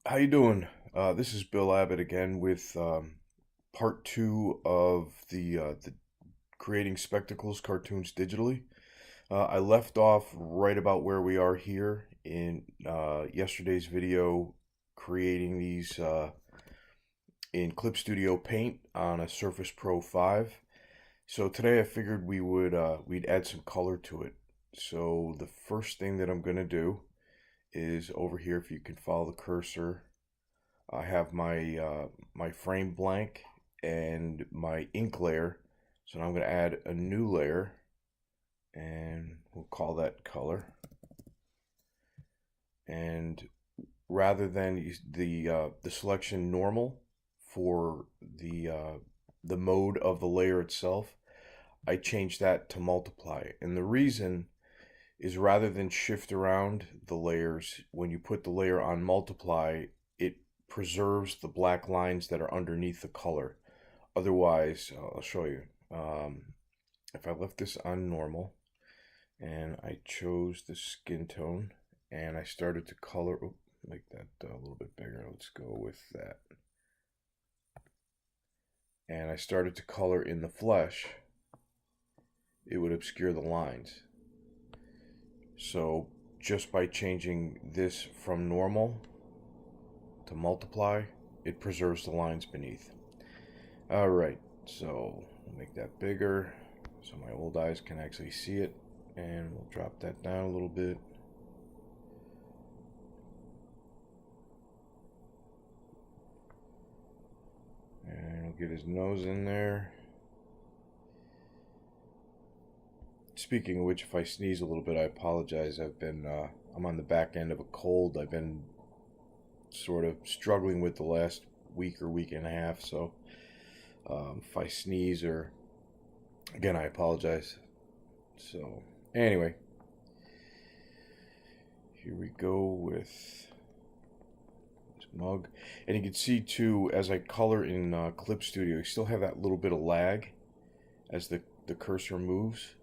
How you doing? This is Bill Abbott again with part two of the creating spectacles cartoons digitally. I left off right about where we are here in yesterday's video, creating these in Clip Studio Paint on a Surface Pro 5. So today I figured we'd add some color to it. So the first thing that I'm gonna do is over here, if you can follow the cursor. I have my frame blank and my ink layer. So now I'm going to add a new layer and we'll call that color. And rather than the selection normal for the mode of the layer itself, I changed that to multiply. And the reason is rather than shift around the layers, when you put the layer on multiply, it preserves the black lines that are underneath the color. Otherwise, I'll show you. If I left this on normal and I chose the skin tone and I started to color, make that a little bit bigger. Let's go with that. And I started to color in the flesh, it would obscure the lines. So just by changing this from normal to multiply, it preserves the lines beneath. Alright, so we'll make that bigger so my old eyes can actually see it, and we'll drop that down a little bit. And we'll get his nose in there. Speaking of which, if I sneeze a little bit, I apologize. I'm on the back end of a cold. I've been sort of struggling with the last week or week and a half, so if I sneeze or, again, I apologize. So, anyway, here we go with this mug. And you can see too, as I color in Clip Studio, you still have that little bit of lag as the cursor moves.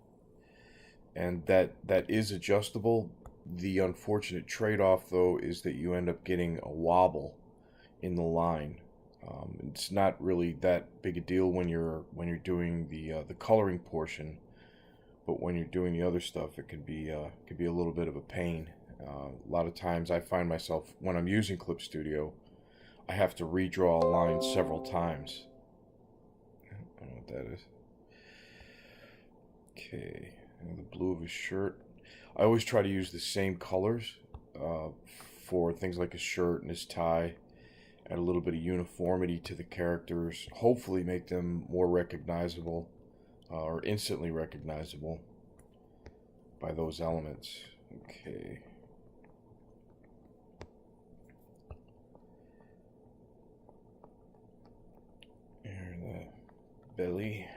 And that is adjustable. The unfortunate trade-off, though, is that you end up getting a wobble in the line. It's not really that big a deal when you're doing the coloring portion, but when you're doing the other stuff, it can be a little bit of a pain. A lot of times, I find myself when I'm using Clip Studio, I have to redraw a line several times. I don't know what that is. Okay. And the blue of his shirt. I always try to use the same colors for things like his shirt and his tie. Add a little bit of uniformity to the characters. Hopefully make them more recognizable or instantly recognizable by those elements. Okay. And the belly.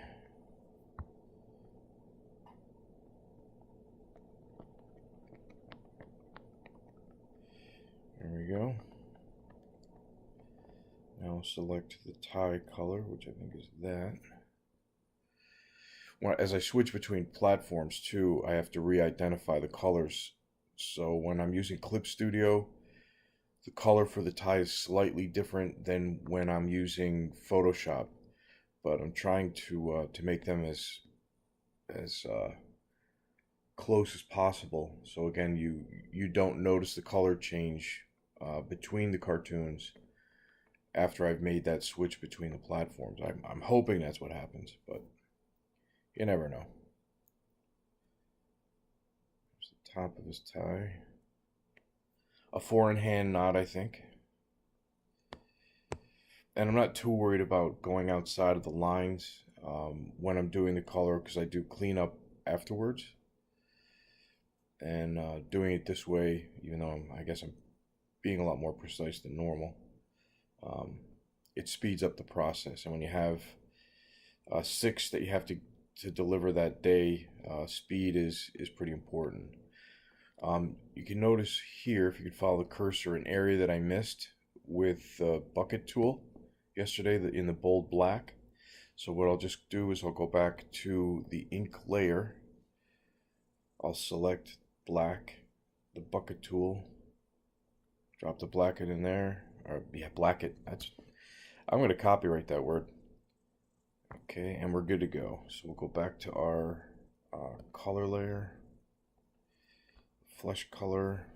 There we go. Now select the tie color, which I think is that. As I switch between platforms too, I have to re-identify the colors. So when I'm using Clip Studio, the color for the tie is slightly different than when I'm using Photoshop. But I'm trying to make them as close as possible. So again, you don't notice the color change between the cartoons after I've made that switch between the platforms. I'm hoping that's what happens, but you never know. There's the top of his tie. A four-in-hand knot, I think. And I'm not too worried about going outside of the lines when I'm doing the color, because I do clean up afterwards. And doing it this way, even though I guess I'm being a lot more precise than normal, it speeds up the process. And when you have 6 that you have to deliver that day, speed is pretty important. You can notice here, if you could follow the cursor, an area that I missed with the bucket tool yesterday in the bold black. So what I'll just do is I'll go back to the ink layer. I'll select black, the bucket tool, drop the black in there. or yeah, black it. I'm going to copyright that word. Okay, and we're good to go. So we'll go back to our color layer, flesh color,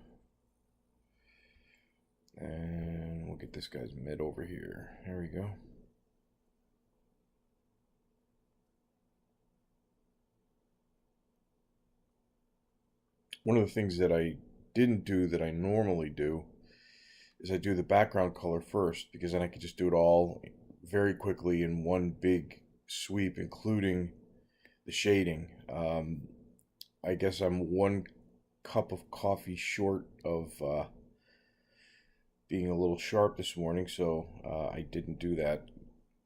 and we'll get this guy's mid over here. There we go. One of the things that I didn't do that I normally do is I do the background color first, because then I can just do it all very quickly in one big sweep, including the shading. I guess I'm 1 cup of coffee short of being a little sharp this morning, so I didn't do that,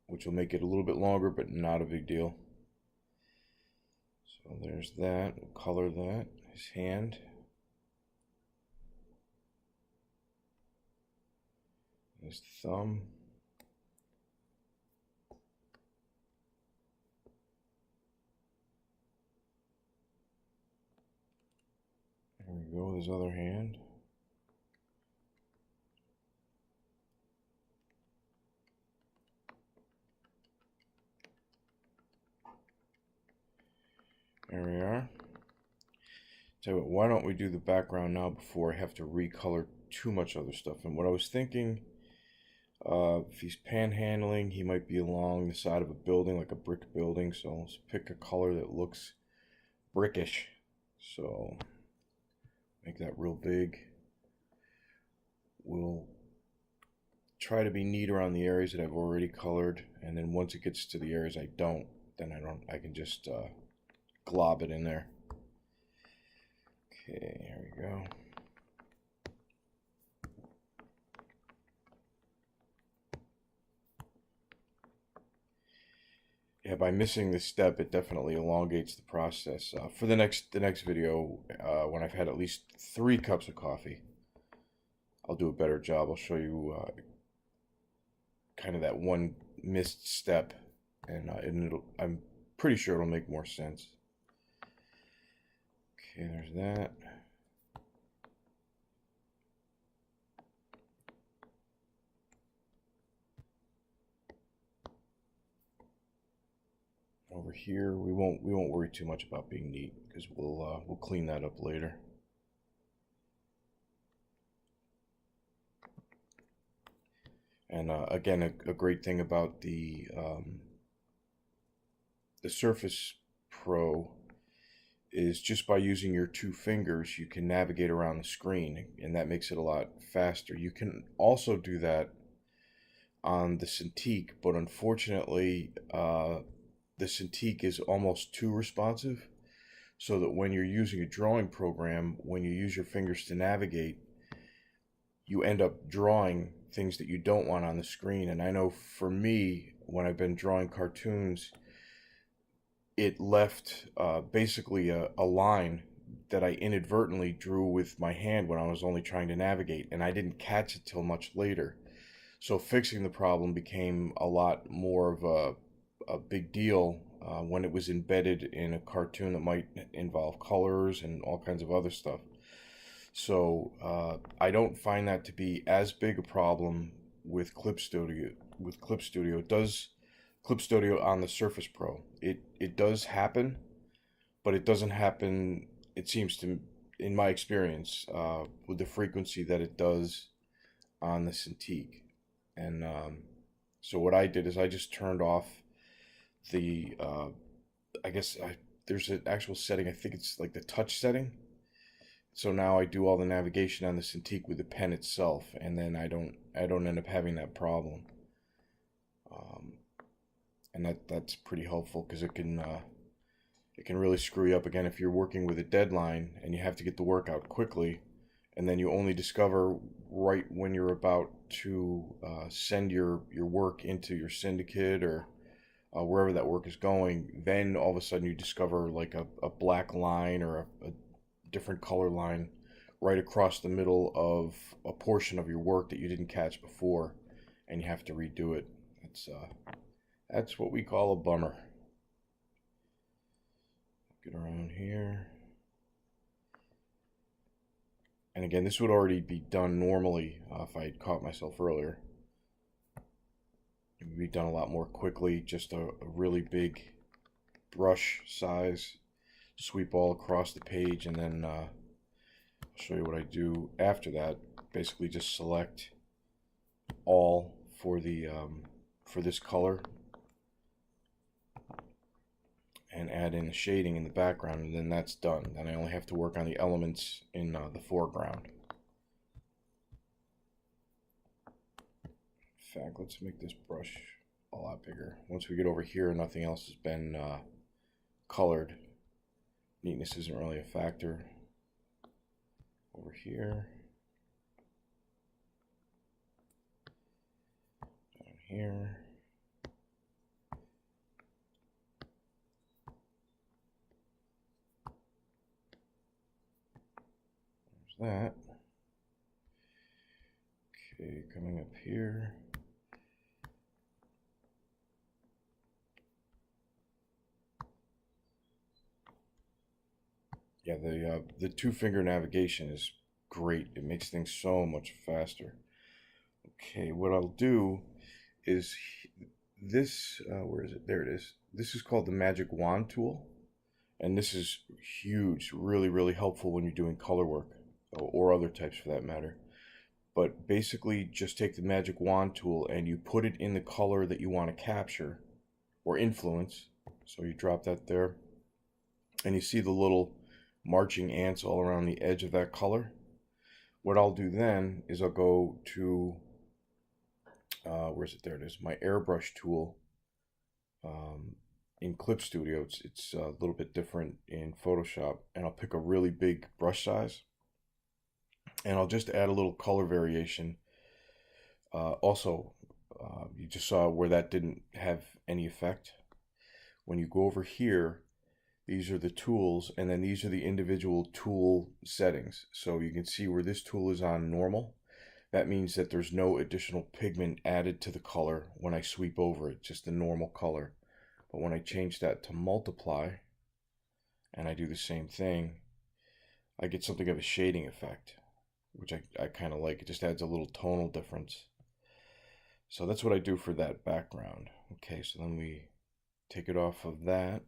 which will make it a little bit longer, but not a big deal. So there's that. We'll color that. His hand. His thumb. There we go with his other hand. There we are. So why don't we do the background now before I have to recolor too much other stuff? And what I was thinking, if he's panhandling, he might be along the side of a building, like a brick building. So let's pick a color that looks brickish. So make that real big. We'll try to be neat around the areas that I've already colored, and then once it gets to the areas I don't, then I can just glob it in there. Okay, here we go. Yeah, by missing this step, it definitely elongates the process. For the next video, when I've had at least 3 cups of coffee, I'll do a better job. I'll show you kind of that one missed step, and I'm pretty sure it'll make more sense. Okay, there's that. Over here, we won't worry too much about being neat, because we'll clean that up later. And again, a great thing about the Surface Pro is just by using your 2 fingers, you can navigate around the screen, and that makes it a lot faster. You can also do that on the Cintiq, but unfortunately, the Cintiq is almost too responsive, so that when you're using a drawing program, when you use your fingers to navigate, you end up drawing things that you don't want on the screen. And I know for me, when I've been drawing cartoons, it left basically a line that I inadvertently drew with my hand when I was only trying to navigate, and I didn't catch it till much later. So fixing the problem became a lot more of a big deal when it was embedded in a cartoon that might involve colors and all kinds of other stuff. So I don't find that to be as big a problem with Clip Studio. It does Clip Studio on the Surface Pro. It does happen, but it doesn't happen, it seems to, in my experience, with the frequency that it does on the Cintiq. And so what I did is I just turned off the there's an actual setting. I think it's like the touch setting. So now I do all the navigation on the Cintiq with the pen itself, and then I don't end up having that problem. And that's pretty helpful, because it can really screw you up again if you're working with a deadline and you have to get the work out quickly, and then you only discover right when you're about to send your work into your syndicate or wherever that work is going. Then all of a sudden you discover like a black line or a different color line right across the middle of a portion of your work that you didn't catch before, and you have to redo it. That's what we call a bummer. Get around here. And again, this would already be done normally if I had caught myself earlier. It would be done a lot more quickly, just a really big brush size, sweep all across the page, and then I'll show you what I do after that. Basically just select all for the for this color and add in the shading in the background, and then that's done. Then I only have to work on the elements in the foreground. In fact, let's make this brush a lot bigger. Once we get over here, nothing else has been colored. Neatness isn't really a factor. Over here, down here. There's that. Okay, coming up here. Yeah, the two-finger navigation is great. It makes things so much faster. Okay, what I'll do is this, where is it? There it is. This is called the Magic Wand tool. And this is huge, really, really helpful when you're doing color work, or other types for that matter. But basically, just take the Magic Wand tool and you put it in the color that you want to capture or influence. So you drop that there, and you see the little marching ants all around the edge of that color. What I'll do then is I'll go to, where's it? There it is, my airbrush tool. In Clip Studio, it's a little bit different in Photoshop, and I'll pick a really big brush size, and I'll just add a little color variation. Also, you just saw where that didn't have any effect. When you go over here, these are the tools, and then these are the individual tool settings. So you can see where this tool is on normal. That means that there's no additional pigment added to the color when I sweep over it, just the normal color. But when I change that to multiply, and I do the same thing, I get something of a shading effect, which I kind of like. It just adds a little tonal difference. So that's what I do for that background. Okay, so then we take it off of that.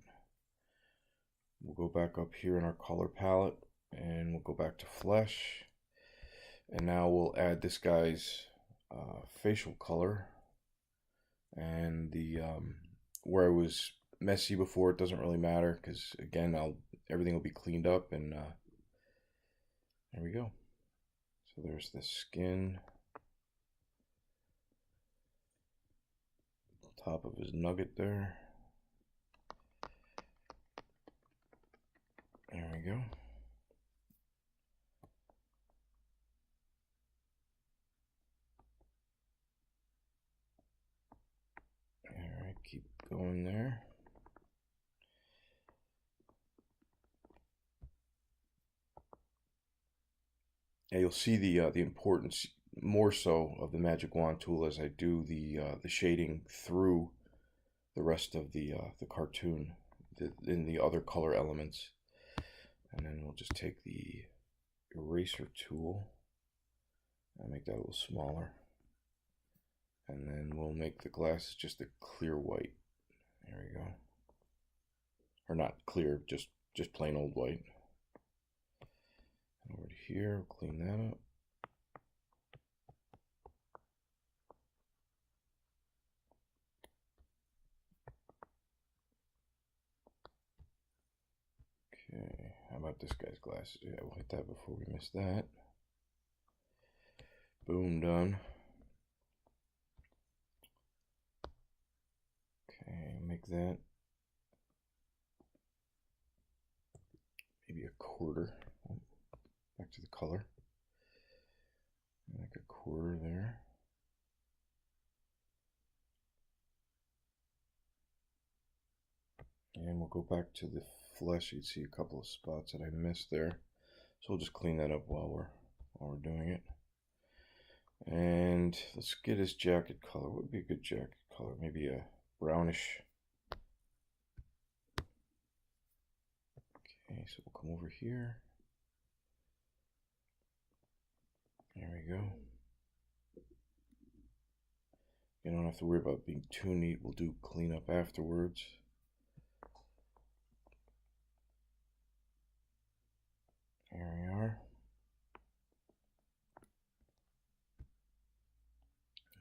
We'll go back up here in our color palette, and we'll go back to flesh. And now we'll add this guy's facial color, and the where it was messy before, it doesn't really matter, because again, everything will be cleaned up, and there we go. So there's the skin, top of his nugget there. There we go. All right, keep going there. Yeah, you'll see the importance more so of the Magic Wand tool as I do the shading through the rest of the cartoon in the other color elements. And then we'll just take the eraser tool and make that a little smaller. And then we'll make the glasses just a clear white. There we go. Or not clear, just plain old white. Over to here, we'll clean that up. Okay, how about this guy's glasses? Yeah, we'll hit that before we miss that. Boom, done. Okay, make that maybe a quarter. Back to the color. Like a quarter there. And we'll go back to the flesh. You'd see a couple of spots that I missed there. So we'll just clean that up while we're doing it. And let's get his jacket color. What would be a good jacket color? Maybe a brownish. Okay, so we'll come over here. There we go. You don't have to worry about being too neat. We'll do cleanup afterwards. There we are.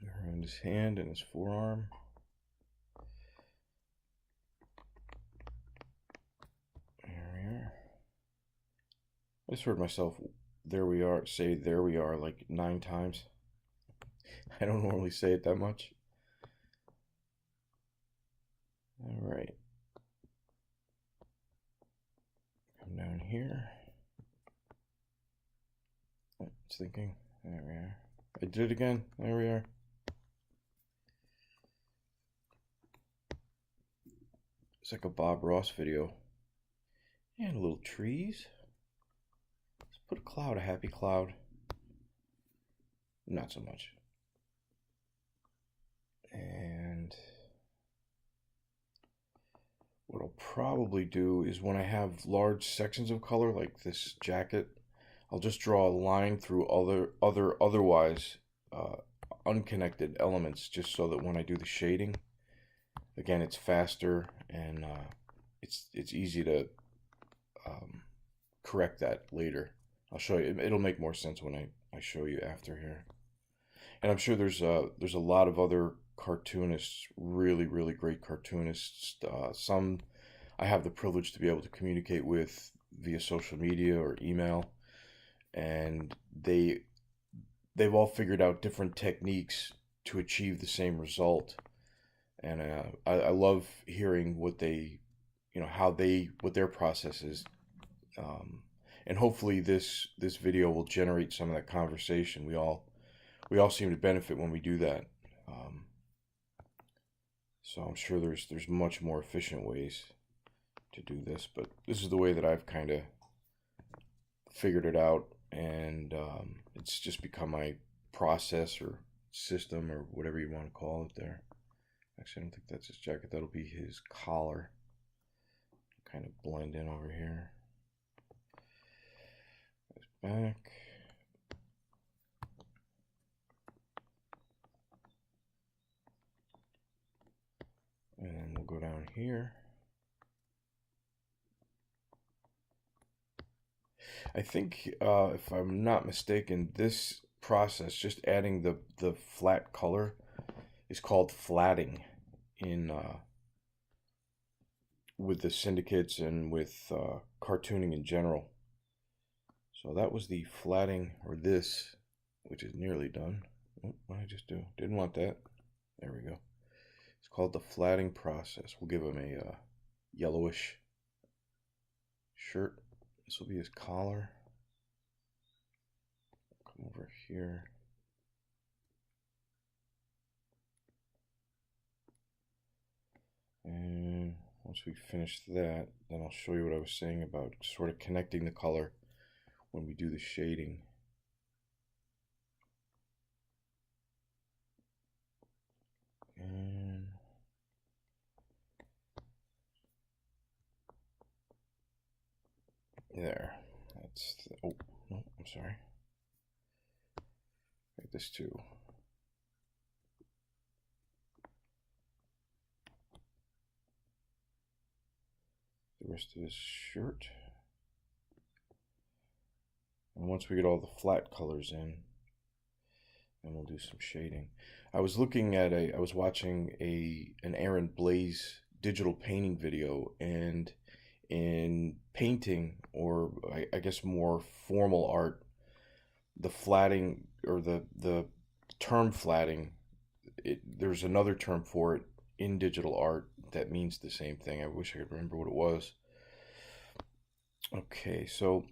Around his hand and his forearm. There we are. I just heard myself, there we are, say there we are like 9 times. I don't normally say it that much. All right. Come down here. Oh, it's thinking. There we are. I did it again. There we are. It's like a Bob Ross video. And little trees. Let's put a cloud, a happy cloud. Not so much. And what I'll probably do is when I have large sections of color, like this jacket, I'll just draw a line through otherwise unconnected elements, just so that when I do the shading, again, it's faster and it's easy to correct that later. I'll show you. It'll make more sense when I show you after here. And I'm sure there's a lot of other cartoonists, really great cartoonists. Some I have the privilege to be able to communicate with via social media or email, and they've all figured out different techniques to achieve the same result. And I love hearing what they, what their process is. And hopefully this video will generate some of that conversation. We all seem to benefit when we do that. So I'm sure there's much more efficient ways to do this, but this is the way that I've kind of figured it out, and it's just become my process or system or whatever you want to call it there. Actually, I don't think that's his jacket. That'll be his collar. Kind of blend in over here. His back. And then we'll go down here. I think, if I'm not mistaken, this process, just adding the flat color, is called flatting in with the syndicates and with cartooning in general. So that was the flatting, or this, which is nearly done. Oh, what did I just do? Didn't want that. There we go. It's called the flatting process. We'll give him a yellowish shirt. This will be his collar. Come over here. And once we finish that, then I'll show you what I was saying about sort of connecting the color when we do the shading. And there. That's the, oh, no, I'm sorry. Make this too. The rest of his shirt. And once we get all the flat colors in, then we'll do some shading. I was looking at I was watching an Aaron Blaze digital painting video, and in painting, or I guess more formal art, the flatting, or the term flatting, there's another term for it in digital art that means the same thing. I wish I could remember what it was. Okay, so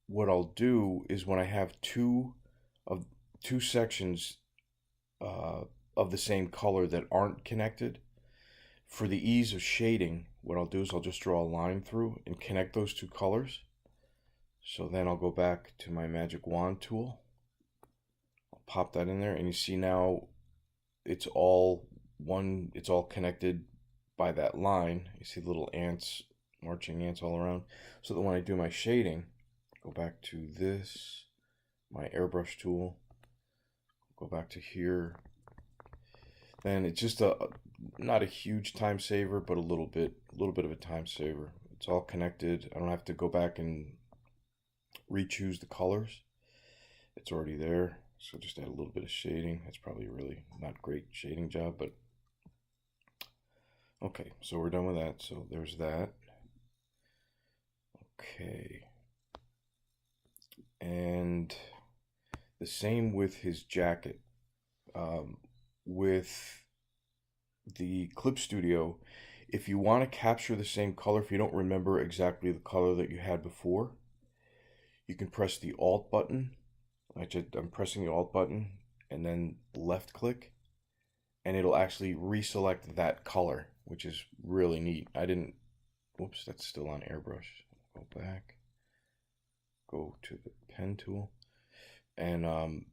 what I'll do is when I have two sections of the same color that aren't connected, for the ease of shading, what I'll do is I'll just draw a line through and connect those two colors. So then I'll go back to my magic wand tool. I'll pop that in there, and you see now it's all connected by that line. You see little ants, marching ants all around. So that when I do my shading, go back to this, my airbrush tool. Go back to here. And it's just not a huge time saver, but a little bit of a time saver. It's all connected. I don't have to go back and re-choose the colors. It's already there. So just add a little bit of shading. That's probably a really not great shading job, but okay, so we're done with that. So there's that. Okay. And the same with his jacket. With the Clip Studio, if you want to capture the same color, if you don't remember exactly the color that you had before, you can press the Alt button. I'm pressing the Alt button and then left click, and it'll actually reselect that color, which is really neat. Whoops, that's still on airbrush. Go back, go to the pen tool, and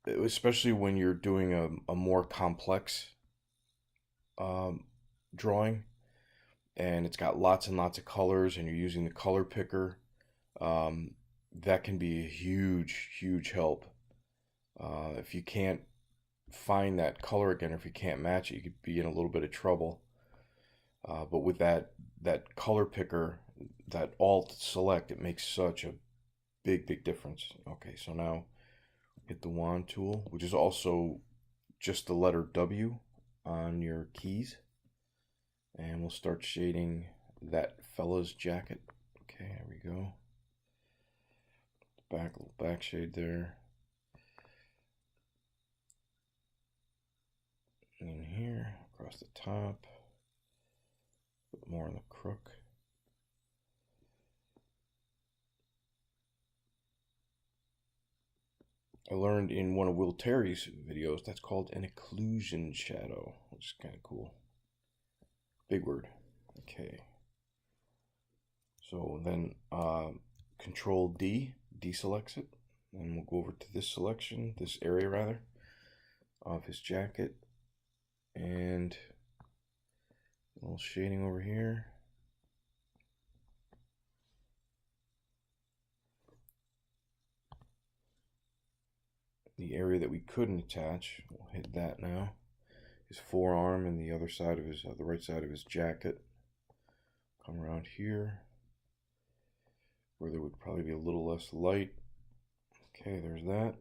especially when you're doing a more complex drawing, and it's got lots and lots of colors, and you're using the color picker, that can be a huge help. If you can't find that color again, or if you can't match it, you could be in a little bit of trouble. But with that color picker, that Alt select, it makes such a big difference. Okay, so now hit the wand tool, which is also just the letter W on your keys, and we'll start shading that fella's jacket. Okay, there we go. Little back shade there. In here, across the top, a bit more on the crook. I learned in one of Will Terry's videos that's called an Occlusion Shadow, which is kind of cool. Big word. Okay. So then Control D deselects it, and we'll go over to this selection, this area rather, of his jacket, and a little shading over here. The area that we couldn't attach, we'll hit that now. His forearm and the other side of his, the right side of his jacket. Come around here, where there would probably be a little less light. Okay, there's that.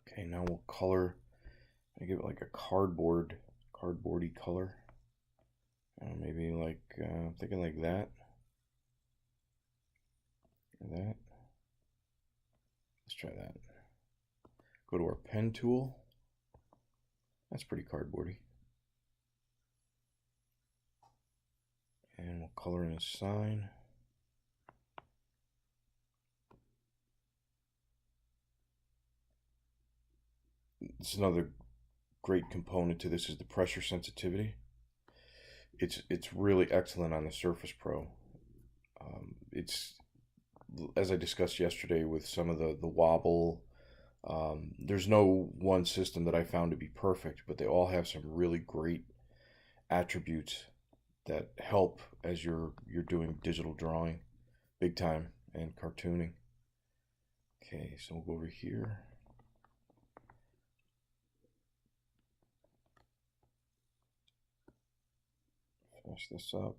Okay, now we'll color. I give it like a cardboardy color. Maybe like, I'm thinking like that. Or that. Let's try that. Go to our pen tool. That's pretty cardboardy. And we'll color in a sign. This is another great component to this is the pressure sensitivity. It's really excellent on the Surface Pro. It's, as I discussed yesterday with some of the wobble, there's no one system that I found to be perfect, but they all have some really great attributes that help as you're doing digital drawing, big time, and cartooning. Okay, so we'll go over here. Finish this up.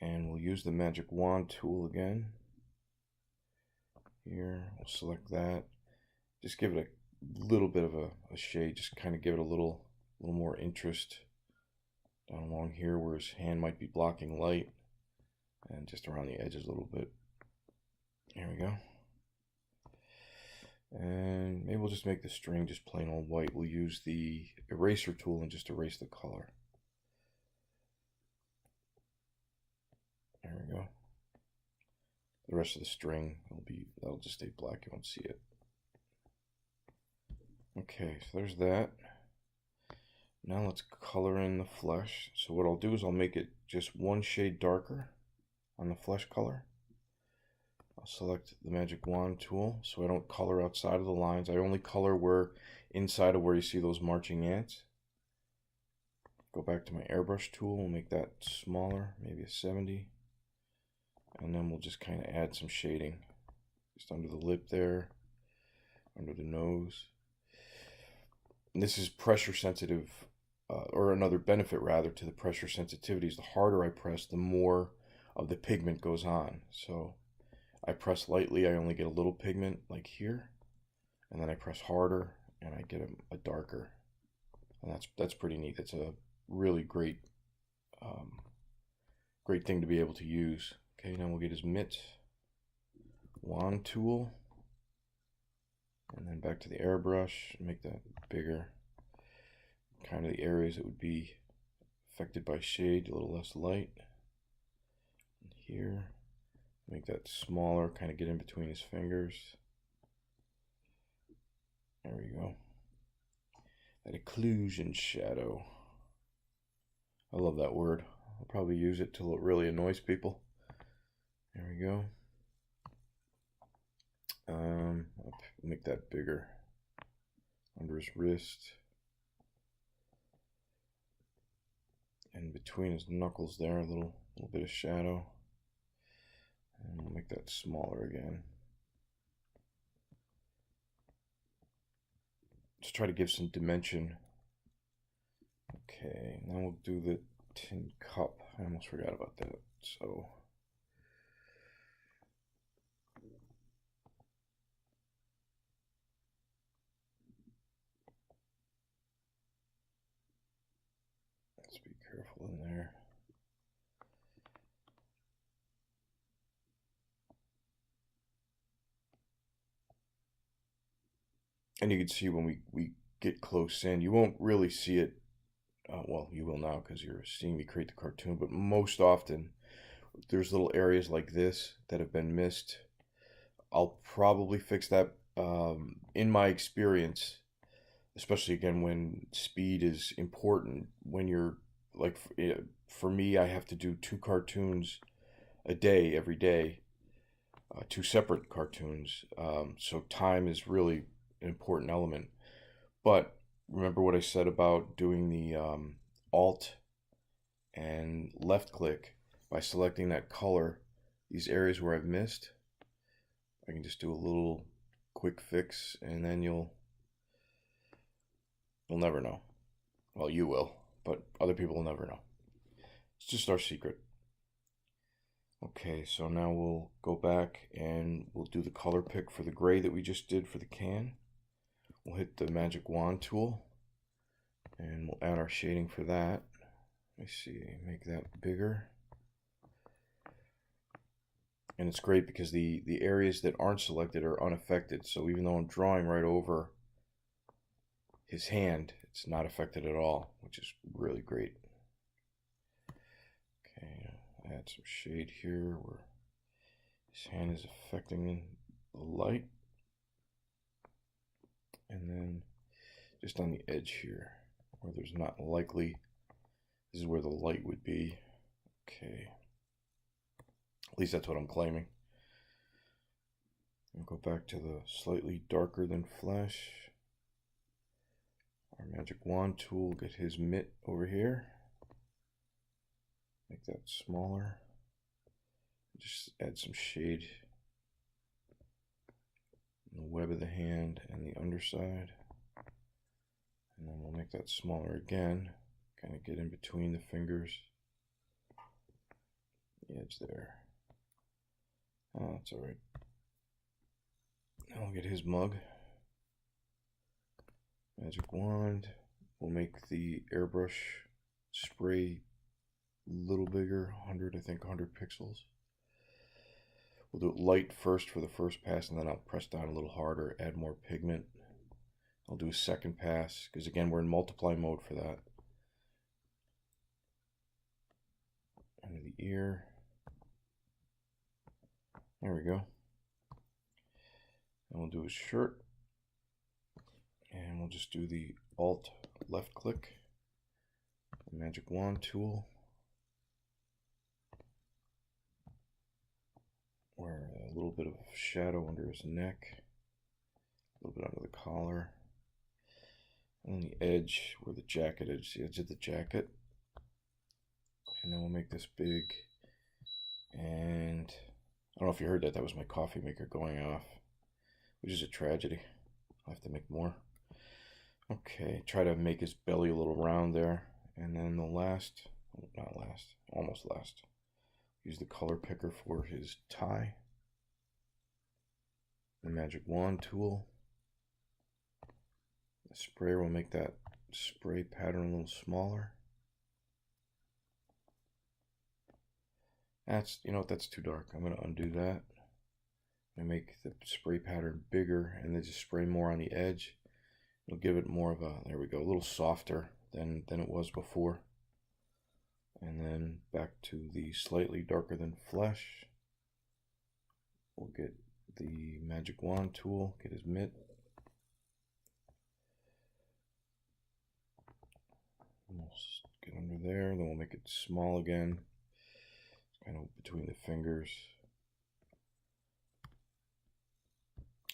And we'll use the magic wand tool again. Here, we'll select that. Just give it a little bit of a shade, just kind of give it a little more interest down along here where his hand might be blocking light, and just around the edges a little bit. Here we go. And maybe we'll just make the string just plain old white. We'll use the eraser tool and just erase the color. There we go. The rest of the string that'll just stay black, you won't see it. Okay, so there's that. Now let's color in the flesh. So what I'll do is I'll make it just one shade darker on the flesh color. I'll select the magic wand tool so I don't color outside of the lines. I only color inside of where you see those marching ants. go back to my airbrush tool. We'll make that smaller, maybe a 70. And then we'll just kind of add some shading. Just under the lip there, under the nose. And this is pressure sensitive, or another benefit rather to the pressure sensitivities. The harder I press, the more of the pigment goes on. So I press lightly, I only get a little pigment like here. And then I press harder and I get a darker. And that's pretty neat. That's a really great great thing to be able to use. Okay, now we'll get his mitt wand tool, and then back to the airbrush, make that bigger. Kind of the areas that would be affected by shade, a little less light. And here, make that smaller, kind of get in between his fingers. There we go. That occlusion shadow. I love that word. I'll probably use it till it really annoys people. There we go. I'll make that bigger. Under his wrist. And between his knuckles there, a little bit of shadow. And we'll make that smaller again. Just try to give some dimension. Okay, now we'll do the tin cup. I almost forgot about that. So let's be careful in there. And you can see when we get close in, you won't really see it. Well, you will now because you're seeing me create the cartoon, but most often there's little areas like this that have been missed. I'll probably fix that. In my experience, especially again when speed is important, when you're like, for me, I have to do 2 cartoons a day every day, 2 separate cartoons. So time is really an important element. But remember what I said about doing the Alt and left click by selecting that color, these areas where I've missed, I can just do a little quick fix and then you'll never know. Well, you will, but other people will never know. It's just our secret. Okay, so now we'll go back and we'll do the color pick for the gray that we just did for the can. We'll hit the magic wand tool and we'll add our shading for that. Let me see, make that bigger. And it's great because the areas that aren't selected are unaffected. So even though I'm drawing right over his hand, it's not affected at all, which is really great. Okay, add some shade here where his hand is affecting the light. And then just on the edge here, where there's not likely, this is where the light would be. Okay. At least that's what I'm claiming. And go back to the slightly darker than flesh. Our magic wand tool, get his mitt over here. Make that smaller. Just add some shade in the web of the hand and the underside. And then we'll make that smaller again. Kind of get in between the fingers. The edge there. Oh, that's alright. Now we'll get his mug. Magic wand. We'll make the airbrush spray a little bigger, 100, I think 100 pixels. We'll do it light first for the first pass, and then I'll press down a little harder, add more pigment. I'll do a second pass, because again, we're in multiply mode for that. Under the ear. There we go. And we'll do his shirt. And we'll just do the Alt left click. The magic wand tool. Where a little bit of shadow under his neck. A little bit under the collar. And the edge where the jacket is, the edge of the jacket. And then we'll make this big. And I don't know if you heard that. That was my coffee maker going off, which is a tragedy. I'll have to make more. Okay, try to make his belly a little round there. And then the last, not last, almost last. Use the color picker for his tie. The magic wand tool. The sprayer will make that spray pattern a little smaller. That's, you know what, that's too dark. I'm going to undo that. And make the spray pattern bigger and then just spray more on the edge. It'll give it more of a, there we go, a little softer than it was before. And then back to the slightly darker than flesh. We'll get the magic wand tool, get his mitt. Almost get under there, then we'll make it small again. Kind of between the fingers.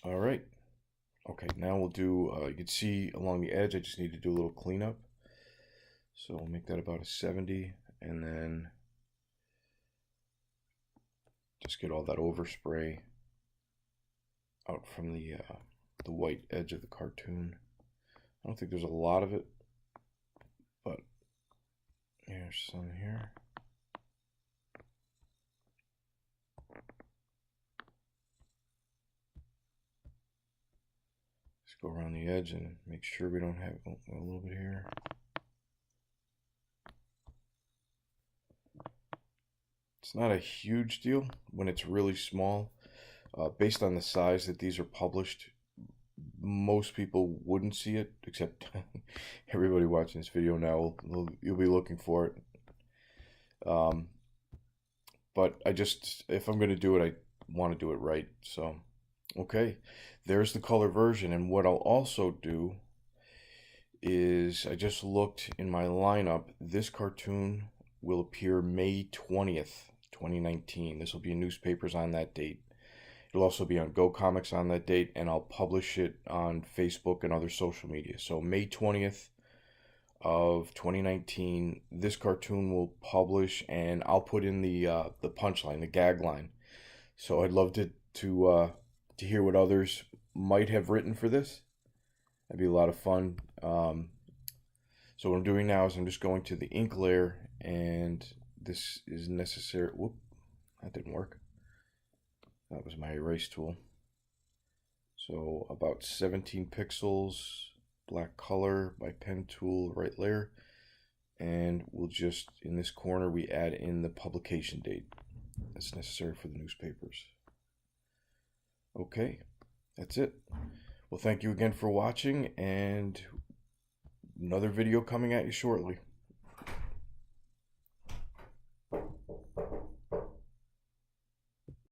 All right. Okay, now we'll do, you can see along the edge, I just need to do a little cleanup. So we'll make that about a 70, and then just get all that overspray out from the white edge of the cartoon. I don't think there's a lot of it, but here's some here. Just go around the edge and make sure we don't have a little bit here. It's not a huge deal when it's really small. Based on the size that these are published, most people wouldn't see it, except everybody watching this video now, you'll be looking for it. But if I'm going to do it, I want to do it right. So, okay, there's the color version. And what I'll also do is, I just looked in my lineup, this cartoon will appear May 20th, 2019. This will be in newspapers on that date. It'll also be on Go Comics on that date, and I'll publish it on Facebook and other social media. So May 20th of 2019, this cartoon will publish, and I'll put in the punchline, the gag line. So I'd love to hear what others might have written for this. That'd be a lot of fun. So what I'm doing now is I'm just going to the ink layer, and this is necessary. Whoop, that didn't work. That was my erase tool. So about 17 pixels, black color, my pen tool, right layer. And we'll just, in this corner, we add in the publication date. That's necessary for the newspapers. Okay, that's it. Well, thank you again for watching, and another video coming at you shortly.